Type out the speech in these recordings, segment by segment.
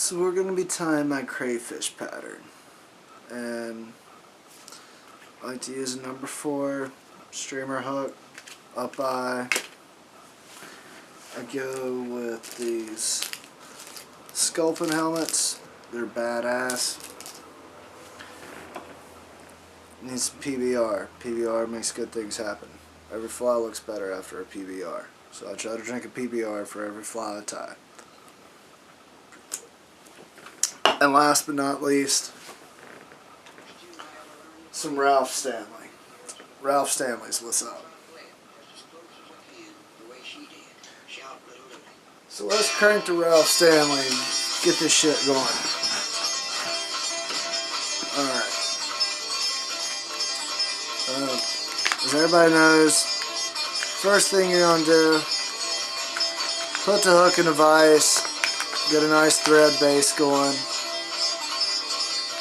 So we're going to be tying my crayfish pattern, and I like to use a number 4 streamer hook, up eye. I go with these sculpin helmets, they're badass. Needs PBR. PBR makes good things happen. Every fly looks better after a PBR. So I try to drink a PBR for every fly I tie. And last but not least, some Ralph Stanley. Ralph Stanley's what's up. So let's crank to Ralph Stanley and get this shit going. Alright. As everybody knows, first thing you're going to do, put the hook in a vise, get a nice thread base going.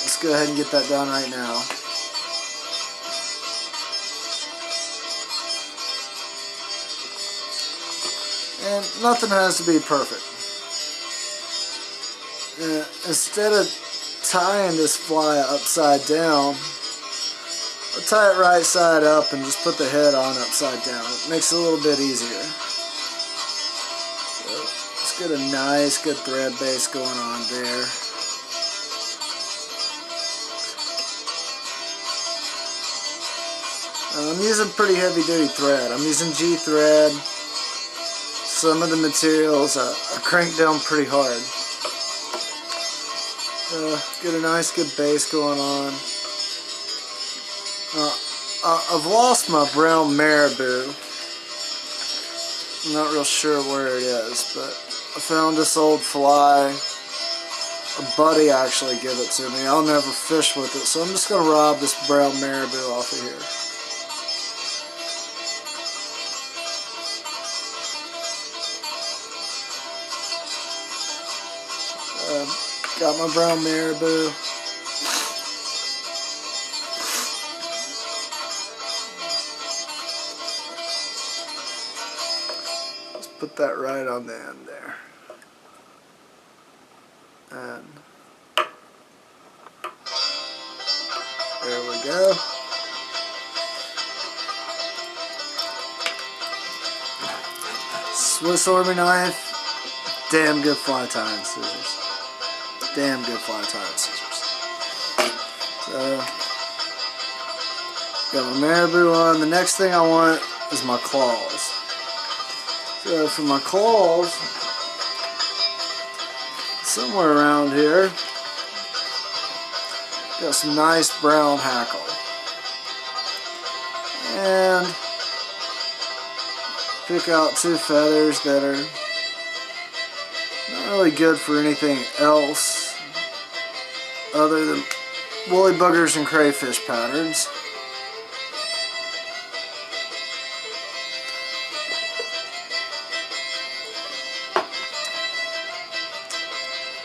Let's go ahead and get that done right now. And nothing has to be perfect. Instead of tying this fly upside down, I'll tie it right side up and just put the head on upside down. It makes it a little bit easier. So let's get a nice good thread base going on there. I'm using pretty heavy duty thread. I'm using G thread. Some of the materials I crank down pretty hard. Get a nice good base going on. I've lost my brown marabou. I'm not real sure where it is, but I found this old fly. A buddy actually gave it to me. I'll never fish with it, so I'm just going to rob this brown marabou off of here. Got my brown marabou. Let's put that right on the end there. And there we go. Swiss Army knife. Damn good fly tying scissors. Damn good fly tying scissors. So, got my marabou on. The next thing I want is my claws. So for my claws, somewhere around here, got some nice brown hackle. And pick out 2 feathers that are not really good for anything else other than woolly boogers and crayfish patterns.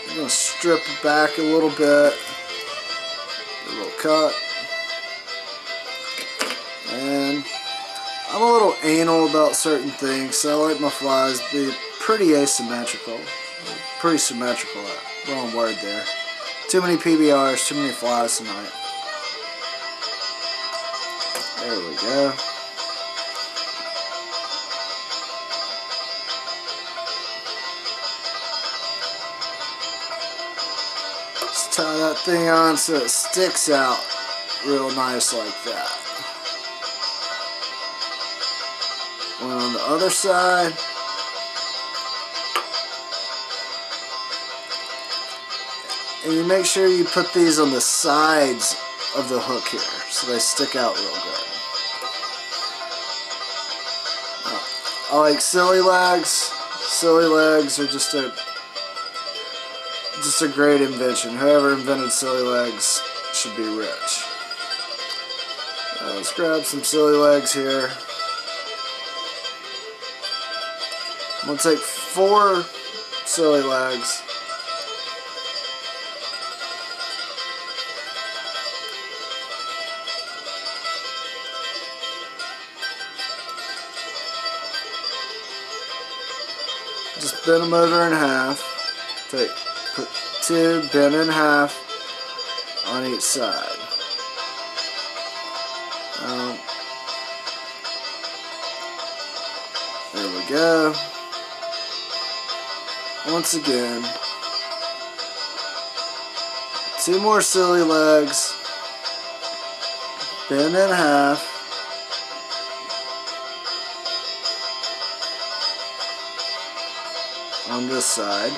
I'm going to strip it back a little bit, a little cut, and I'm a little anal about certain things, so I like my flies to be pretty asymmetrical, pretty symmetrical, wrong word there. Too many PBRs, too many flies tonight. There we go. Just tie that thing on so it sticks out real nice like that. One on the other side. And you make sure you put these on the sides of the hook here so they stick out real good. I like silly legs. Silly legs are just a great invention. Whoever invented silly legs should be rich. Let's grab some silly legs here. I'm going to take 4 silly legs. Just bend them over in half. Put two, bend in half on each side. There we go. Once again, two more silly legs, bend in half, on this side.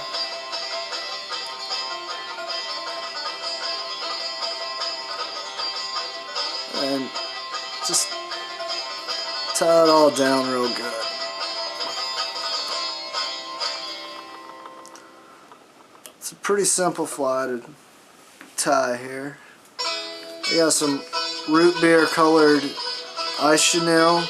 And just tie it all down real good. It's a pretty simple fly to tie here. I got some root beer colored ice chenille.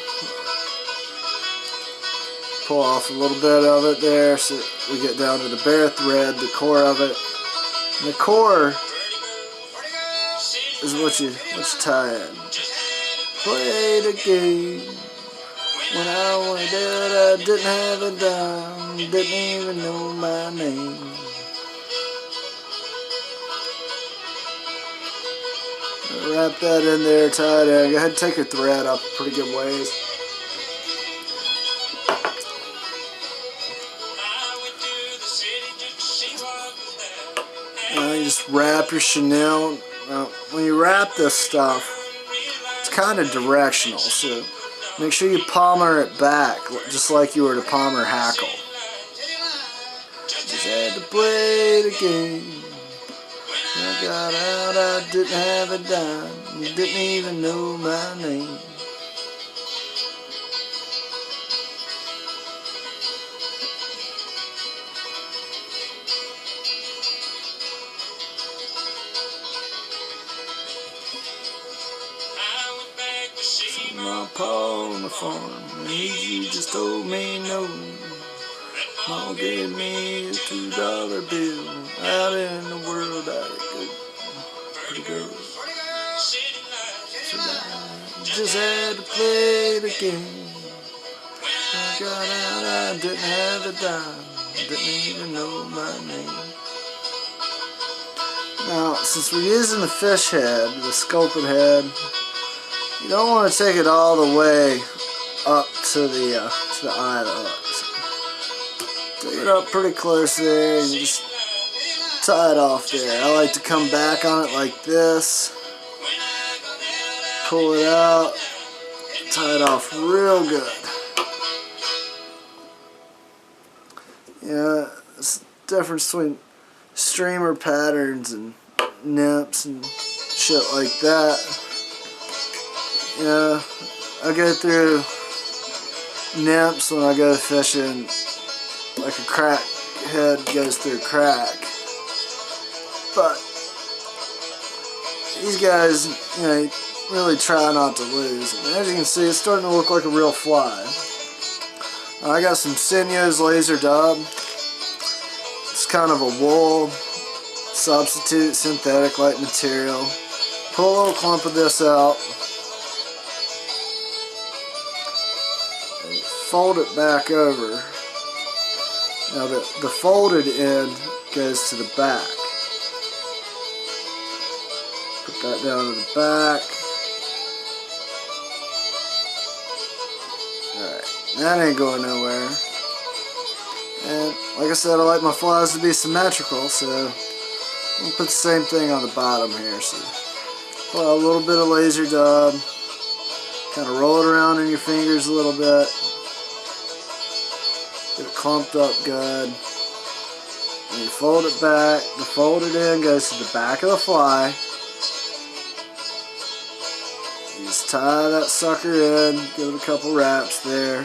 Pull off a little bit of it there so we get down to the bare thread, the core of it. And the core is what you tie in. Play the game. When I went out, I didn't have a dime, didn't even know my name. Wrap that in there, tie it in. Go ahead and take your thread up a pretty good ways. Now you just wrap your chenille. Now, when you wrap this stuff, it's kind of directional, so make sure you palmer it back, just like you were to palmer hackle. Just had to play the game. I got out, I didn't have a dime, you didn't even know my name. My pa on the farm, and he just told me no. Mom gave me a $2 bill. Out in the world I go, pretty girl. So I just had to play the game. I got out, I didn't have a dime, didn't even know my name. Now, since we're using the fish head, the sculpted head, you don't want to take it all the way up to the eye of the hook. So take it up pretty close there and just tie it off there. I like to come back on it like this, pull it out, tie it off real good. Yeah, it's the difference between streamer patterns and nymphs and shit like that. Yeah, I go through nymphs when I go fishing like a crack head goes through crack. But these guys, you know, really try not to lose. And as you can see, it's starting to look like a real fly. I got some Sinyo's laser dub. It's kind of a wool substitute, synthetic like material. Pull a little clump of this out. Fold it back over. Now the folded end goes to the back. Put that down to the back. Alright, that ain't going nowhere. And like I said, I like my flies to be symmetrical, so I'm gonna put the same thing on the bottom here. So apply a little bit of laser dub, kind of roll it around in your fingers a little bit. Get it clumped up good. And you fold it back. The folded end goes to the back of the fly. You just tie that sucker in, give it a couple wraps there.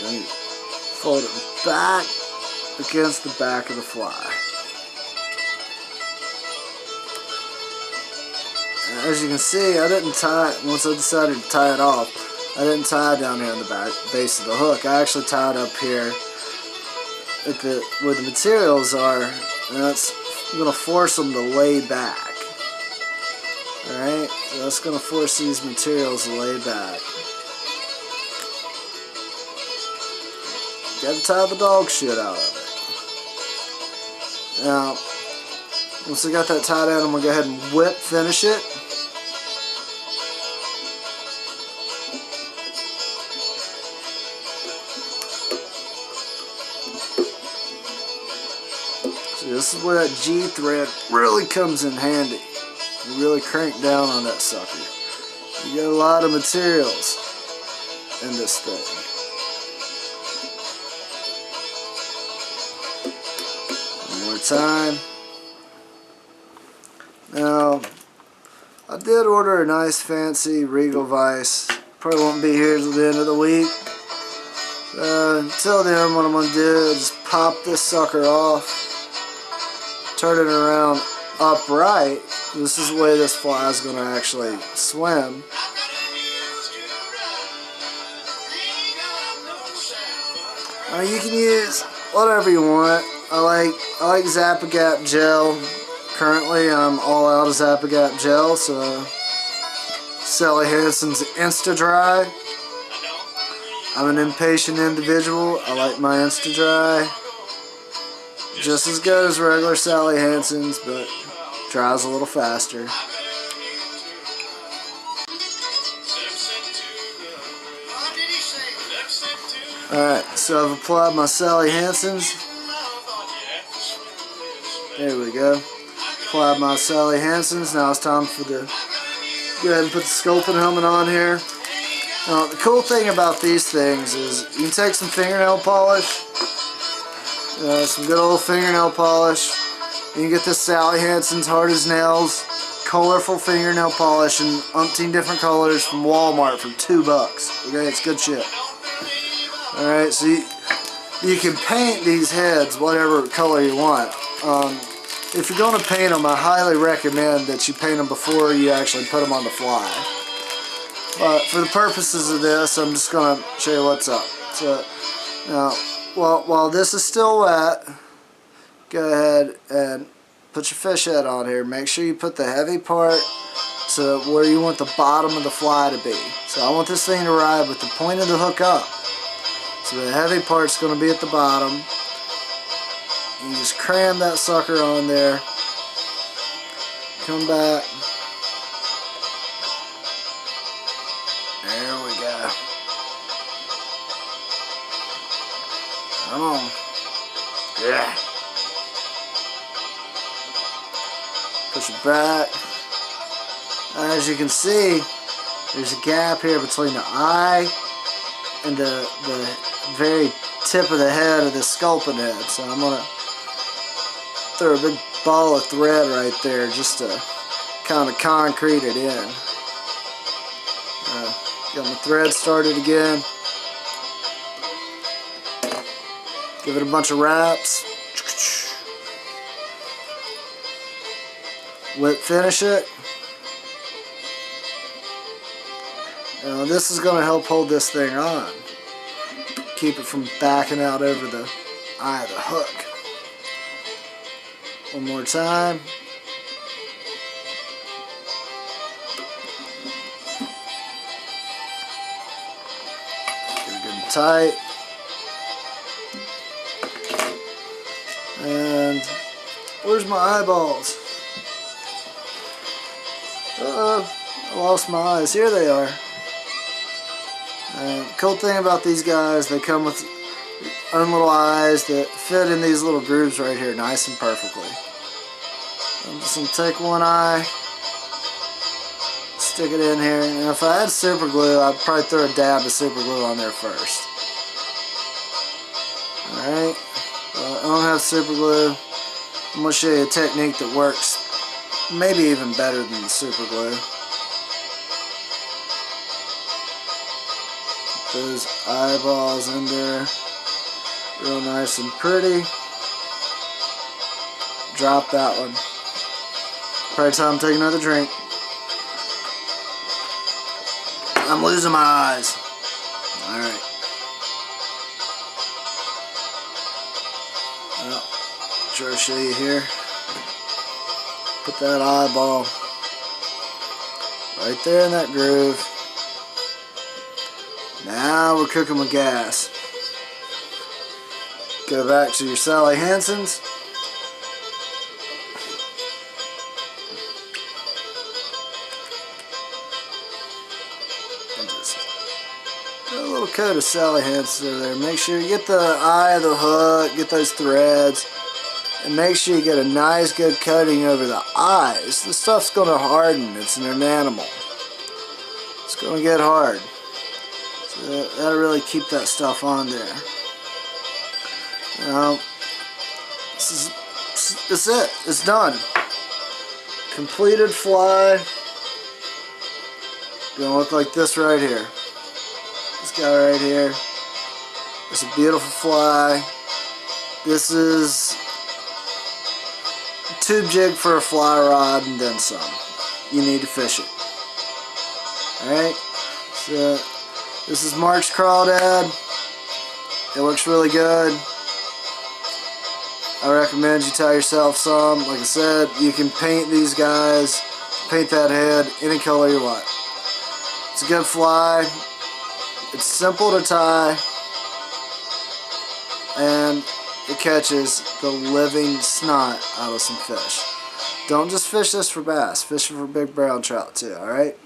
Then you fold it back against the back of the fly. And as you can see, I didn't tie it, once I decided to tie it off, I didn't tie it down here on the back base of the hook. I actually tied up here at where the materials are, and that's going to force them to lay back. Alright, so that's going to force these materials to lay back. You got to tie the dog shit out of it. Now, once I got that tied down, I'm going to go ahead and whip finish it. So this is where that G thread really comes in handy. You really crank down on that sucker. You get a lot of materials in this thing. One more time. Now, I did order a nice fancy Regal vise. Probably won't be here till the end of the week. Until then, what I'm going to do is just pop this sucker off, turn it around upright. This is the way this fly is going to actually swim. You can use whatever you want. I like Zap-A-Gap gel. Currently, I'm all out of Zap-A-Gap gel, so Sally Hansen's Insta Dry. I'm an impatient individual. I like my Insta Dry just as good as regular Sally Hansen's, but dries a little faster. Alright, so I've applied my Sally Hansen's. There we go. Applied my Sally Hansen's. Now it's time for the go ahead and put the sculpting helmet on here. Now the cool thing about these things is you can take some fingernail polish, some good old fingernail polish. You can get this Sally Hansen's Hard as Nails colorful fingernail polish in umpteen different colors from Walmart for $2. Okay, it's good shit. Alright, so you can paint these heads whatever color you want. If you're going to paint them, I highly recommend that you paint them before you actually put them on the fly. But for the purposes of this, I'm just going to show you what's up. So, now, while this is still wet, go ahead and put your fish head on here. Make sure you put the heavy part to where you want the bottom of the fly to be. So I want this thing to ride with the point of the hook up. So the heavy part's going to be at the bottom. You just cram that sucker on there. Come back. There we go. Come on. Yeah. Push it back. As you can see, there's a gap here between the eye and the very tip of the head of the sculpin head. So I'm going to throw a big ball of thread right there just to kind of concrete it in. Got my thread started again. Give it a bunch of wraps. Whip finish it. Now this is going to help hold this thing on. Keep it from backing out over the eye of the hook. One more time. Get it good and tight. And where's my eyeballs? Uh-oh, I lost my eyes. Here they are. And the cool thing about these guys, they come with own little eyes that fit in these little grooves right here nice and perfectly. I'm just going to take one eye, stick it in here, and if I had super glue, I'd probably throw a dab of super glue on there first. Alright, I don't have super glue. I'm going to show you a technique that works maybe even better than the super glue. Put those eyeballs in there real nice and pretty. Drop that one. Probably time to take another drink. I'm losing my eyes. Alright. Well, try to show you here. Put that eyeball right there in that groove. Now we're cooking with gas. Go back to your Sally Hansen's. A little coat of sally hansen there. Make sure you get the eye of the hook, get those threads, and make sure you get a nice good coating over the eyes. This stuff's going to harden. It's an enamel. It's going to get hard. So that'll really keep that stuff on there. Now, this is it. It's done. Completed fly. Gonna look like this right here. This guy right here. It's a beautiful fly. This is a tube jig for a fly rod and then some. You need to fish it. Alright? So this is Mark's crawdad. It works really good. I recommend you tie yourself some. Like I said, you can paint these guys, paint that head any color you want. It's a good fly. It's simple to tie, and it catches the living snot out of some fish. Don't just fish this for bass. Fish it for big brown trout too. All right.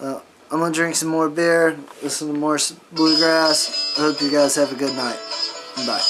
I'm gonna drink some more beer, listen to more bluegrass. I hope you guys have a good night. Bye.